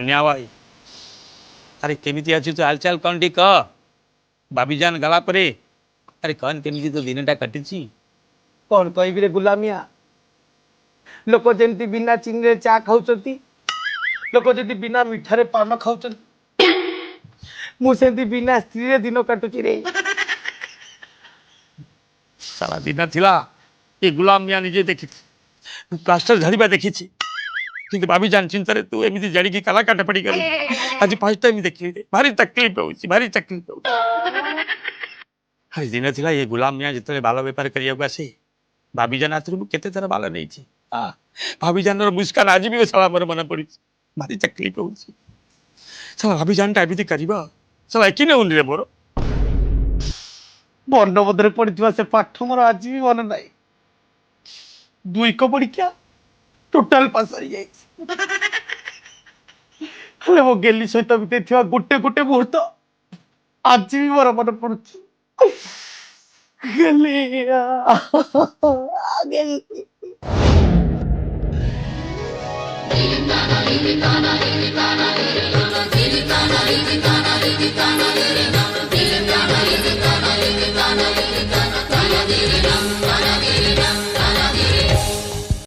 दुनिया भाई अरे केमिति अच्छी तो हालचाल कौन टी कह बाबीजान गला परे अरे कौन केमिति तो दिनटा कटिची कौन कहबी रे गुलामिया लोक जमी बिना चीनी चा खाऊं लोक जमी बिना मिठारे पान खाऊं मुझे बिना स्त्री दिन काटुची रे सारा दिन थिला ये गुलाम मियाँ निजे देखी प्लास्टर झड़िबा देखी किंतु बाबीजान चिंतारे तू एमिति जड़ी कला काट पड़ी गली आज फर्स्ट टाइम देखी भारी तकलीफ होउची भारी तकलीफ होउची हर दिन थिला ये गुलाम मियाँ जितने बाल बेपार करिया आसे बाबीजान हाथ रु केते थर बाल नहीं छी हां बाबीजान रो मुस्कान आज भी साला मोर मन पड़ी भारी तकलीफ होउची साला बाबीजान टा एमिति करिबा साला किने उन रे मोर वर्णबोधरे पड़ी से पाठ मोर आज भी मन ना दुई को परीक्षा टोटाल पास हो मो गेली सहित बीते गोटे गोटे मुहूर्त आज भी मोर मन पड़ुची Gilitana, gilitana, gilitana, gilitana, gilitana, gilitana.